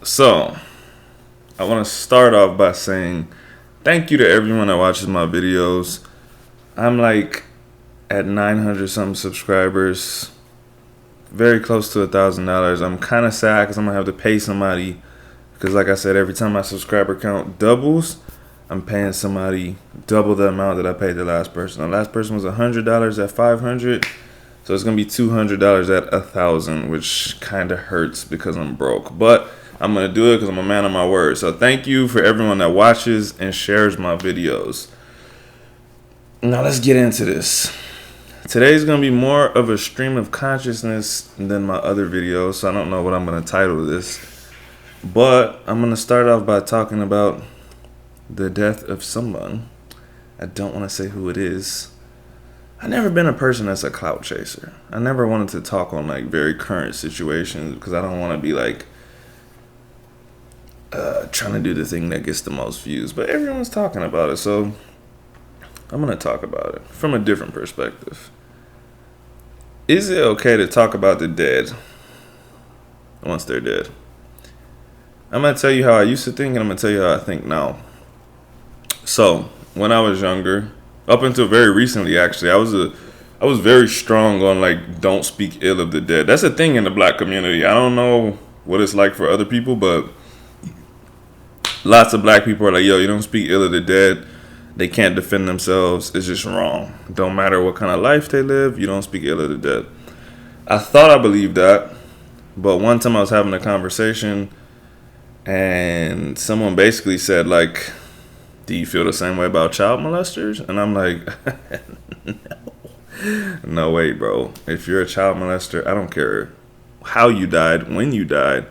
So, I want to start off by saying thank you to everyone that watches my videos. I'm like at 900 something subscribers, very close to $1,000. I'm kind of sad because I'm going to have to pay somebody because, like I said, every time my subscriber count doubles, I'm paying somebody double the amount that I paid the last person. The last person was $100 at 500, so it's going to be $200 at 1,000, which kind of hurts because I'm broke. But I'm going to do it because I'm a man of my word. So thank you for everyone that watches and shares my videos. Now let's get into this. Today's going to be more of a stream of consciousness than my other videos, so I don't know what I'm going to title this. But I'm going to start off by talking about the death of someone. I don't want to say who it is. I've never been a person that's a clout chaser. I never wanted to talk on like very current situations because I don't want to be like trying to do the thing that gets the most views, but everyone's talking about it, so I'm going to talk about it from a different perspective. Is it okay to talk about the dead once they're dead? I'm going to tell you how I used to think, and I'm going to tell you how I think now. So, when I was younger, up until very recently, actually, I was very strong on like don't speak ill of the dead. That's a thing in the black community. I don't know what it's like for other people, but lots of black people are like, yo, you don't speak ill of the dead. They can't defend themselves. It's just wrong. Don't matter what kind of life they live, you don't speak ill of the dead. I thought I believed that, but one time I was having a conversation and someone basically said like, do you feel the same way about child molesters? And I'm like, no way, bro. If you're a child molester, I don't care how you died, when you died,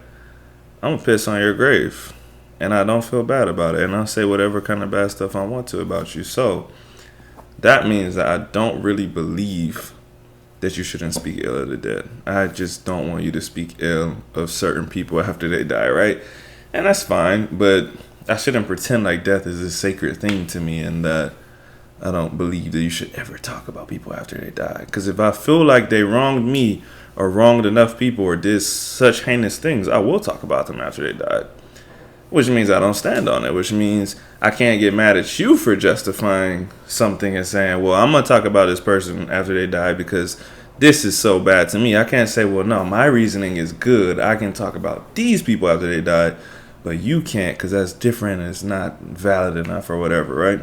I'm gonna piss on your grave. And I don't feel bad about it. And I'll say whatever kind of bad stuff I want to about you. So that means that I don't really believe that you shouldn't speak ill of the dead. I just don't want you to speak ill of certain people after they die, right? And that's fine, but I shouldn't pretend like death is a sacred thing to me and that I don't believe that you should ever talk about people after they die. Because if I feel like they wronged me or wronged enough people or did such heinous things, I will talk about them after they died. Which means I don't stand on it, which means I can't get mad at you for justifying something and saying, well, I'm going to talk about this person after they die because this is so bad to me. I can't say, well, no, my reasoning is good. I can talk about these people after they died, but you can't because that's different and it's not valid enough or whatever, right?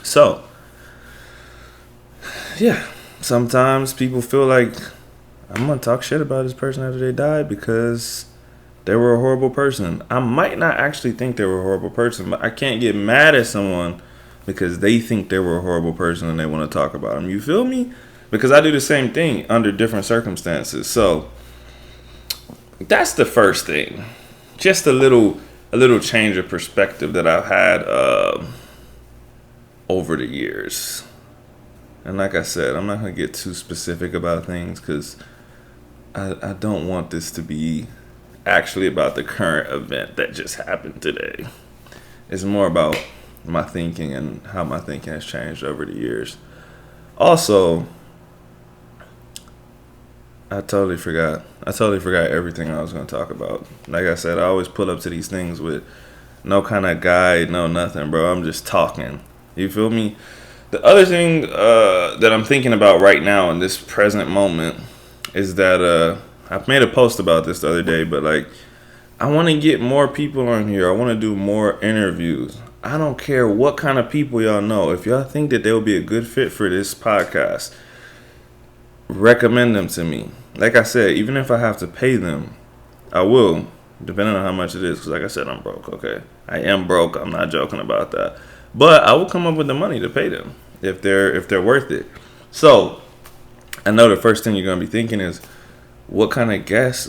So, yeah, sometimes people feel like I'm going to talk shit about this person after they die because they were a horrible person. I might not actually think they were a horrible person, but I can't get mad at someone because they think they were a horrible person and they want to talk about them. You feel me? Because I do the same thing under different circumstances. So that's the first thing. Just a little change of perspective that I've had over the years. And like I said, I'm not going to get too specific about things because I don't want this to be actually about the current event that just happened today. It's more about my thinking and how my thinking has changed over the years. Also, I totally forgot everything I was going to talk about. Like I said, I always pull up to these things with no kind of guide, no nothing, bro. I'm just talking. You feel me? The other thing that I'm thinking about right now in this present moment is that I've made a post about this the other day, but like, I want to get more people on here. I want to do more interviews. I don't care what kind of people y'all know. If y'all think that they'll be a good fit for this podcast, recommend them to me. Like I said, even if I have to pay them, I will, depending on how much it is. Because like I said, I'm broke, okay? I am broke. I'm not joking about that. But I will come up with the money to pay them if they're worth it. So, I know the first thing you're going to be thinking is, what kind of guests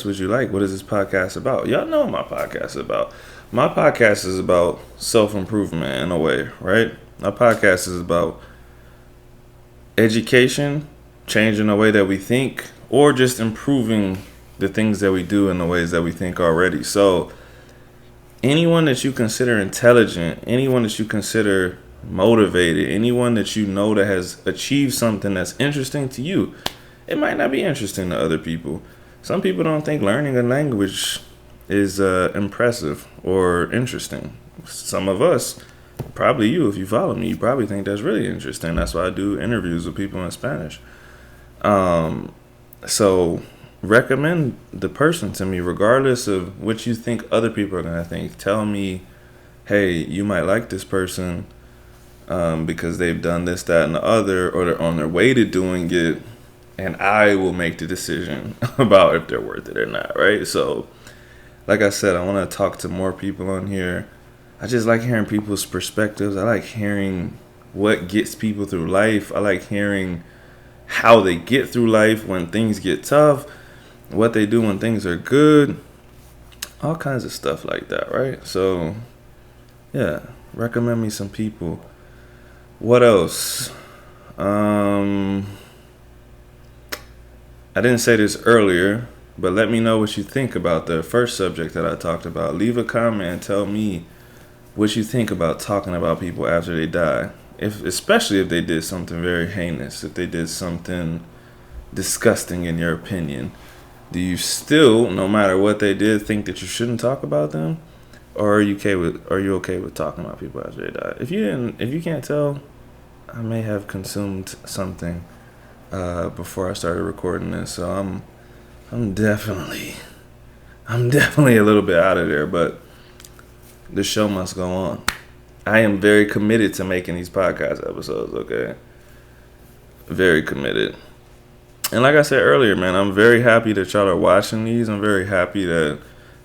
would you like? What is this podcast about? Y'all know what my podcast is about. My podcast is about self-improvement in a way, right? My podcast is about education, changing the way that we think, or just improving the things that we do in the ways that we think already. So anyone that you consider intelligent, anyone that you consider motivated, anyone that you know that has achieved something that's interesting to you, it might not be interesting to other people. Some people don't think learning a language is impressive or interesting. Some of us, probably you, if you follow me, you probably think that's really interesting. That's why I do interviews with people in Spanish. So recommend the person to me, regardless of what you think other people are gonna think. Tell me, hey, you might like this person because they've done this, that, and the other, or they're on their way to doing it, and I will make the decision about if they're worth it or not, right? So, like I said, I want to talk to more people on here. I just like hearing people's perspectives. I like hearing what gets people through life. I like hearing how they get through life when things get tough, what they do when things are good, all kinds of stuff like that, right? So, yeah, recommend me some people. What else? I didn't say this earlier, but let me know what you think about the first subject that I talked about. Leave a comment and tell me what you think about talking about people after they die. Especially if they did something very heinous, if they did something disgusting in your opinion. Do you still, no matter what they did, think that you shouldn't talk about them? Or are you okay with talking about people after they die? If you can't tell, I may have consumed something before I started recording this, so I'm definitely a little bit out of there, but the show must go on. I am very committed to making these podcast episodes, okay? Very committed. And like I said earlier, man, I'm very happy that y'all are watching these. I'm very happy that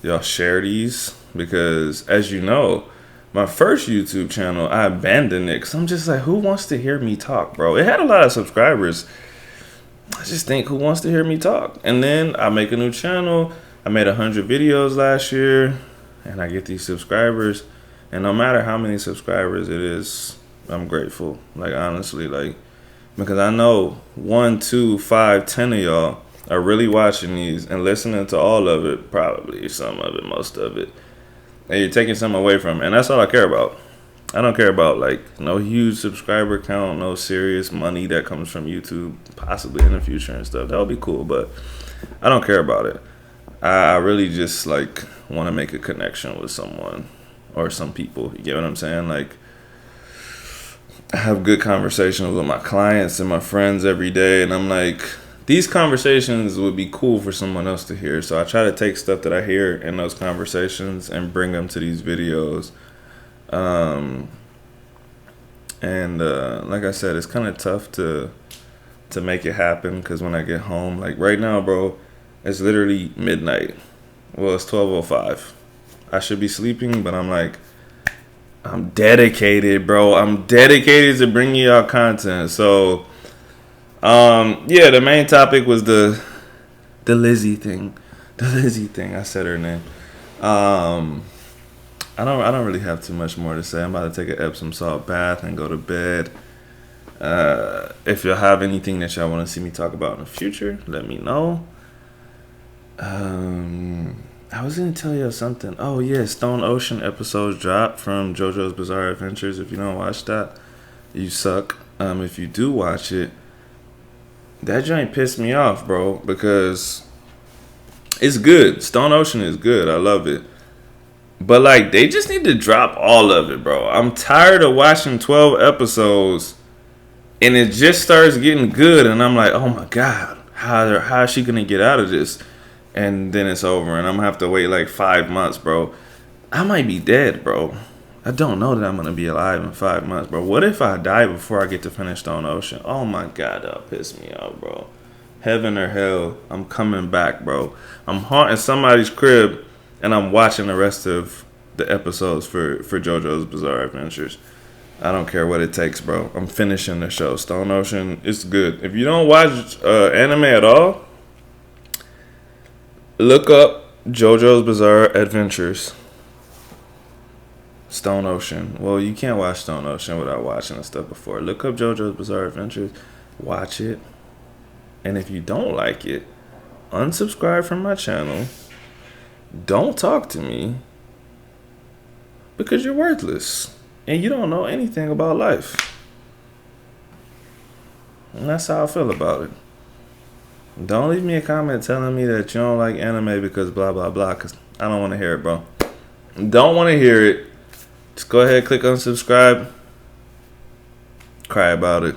y'all share these because, as you know, my first YouTube channel, I abandoned it because I'm just like, who wants to hear me talk, bro? It had a lot of subscribers. I just think, who wants to hear me talk? And then I make a new channel. I made 100 videos last year, and I get these subscribers. And no matter how many subscribers it is, I'm grateful. Like, honestly, like, because I know 1, 2, 5, 10 of y'all are really watching these and listening to all of it, probably some of it, most of it. And you're taking something away from it. And that's all I care about. I don't care about, like, no huge subscriber count, no serious money that comes from YouTube, possibly in the future and stuff. That would be cool, but I don't care about it. I really just, like, want to make a connection with someone or some people. You get what I'm saying? Like, I have good conversations with my clients and my friends every day, and I'm like, these conversations would be cool for someone else to hear. So I try to take stuff that I hear in those conversations and bring them to these videos. Like I said, it's kind of tough to make it happen because when I get home, like right now, bro, it's literally midnight. Well, it's 12:05. I should be sleeping, but I'm like, I'm dedicated, bro. I'm dedicated to bringing y'all content. So, yeah, the main topic was the Lizzie thing. The Lizzie thing. I said her name. I don't really have too much more to say. I'm about to take an Epsom salt bath and go to bed. If y'all have anything that y'all want to see me talk about in the future, let me know. I was gonna tell y'all something. Oh yeah, Stone Ocean episodes dropped from JoJo's Bizarre Adventures. If you don't watch that, you suck. If you do watch it, that joint pissed me off, bro, because it's good. Stone Ocean is good. I love it. But, like, they just need to drop all of it, bro. I'm tired of watching 12 episodes, and it just starts getting good, and I'm like, oh, my God, how is she going to get out of this? And then it's over, and I'm going to have to wait, like, 5 months, bro. I might be dead, bro. I don't know that I'm going to be alive in 5 months, bro. What if I die before I get to finish Stone Ocean? Oh, my God, that'll piss me off, bro. Heaven or hell, I'm coming back, bro. I'm haunting somebody's crib, and I'm watching the rest of the episodes for JoJo's Bizarre Adventures. I don't care what it takes, bro. I'm finishing the show. Stone Ocean, it's good. If you don't watch anime at all, look up JoJo's Bizarre Adventures. Stone Ocean. Well, you can't watch Stone Ocean without watching the stuff before. Look up JoJo's Bizarre Adventures. Watch it. And if you don't like it, unsubscribe from my channel. Don't talk to me because you're worthless and you don't know anything about life. And that's how I feel about it. Don't leave me a comment telling me that you don't like anime because blah, blah, blah, because I don't want to hear it, bro. Don't want to hear it. Just go ahead, click on subscribe. Cry about it.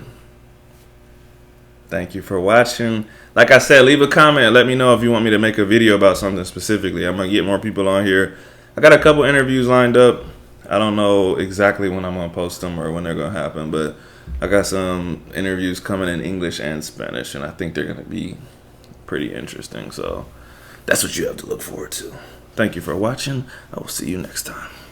Thank you for watching. Like I said, leave a comment. Let me know if you want me to make a video about something specifically. I'm going to get more people on here. I got a couple interviews lined up. I don't know exactly when I'm going to post them or when they're going to happen, but I got some interviews coming in English and Spanish, and I think they're going to be pretty interesting. So that's what you have to look forward to. Thank you for watching. I will see you next time.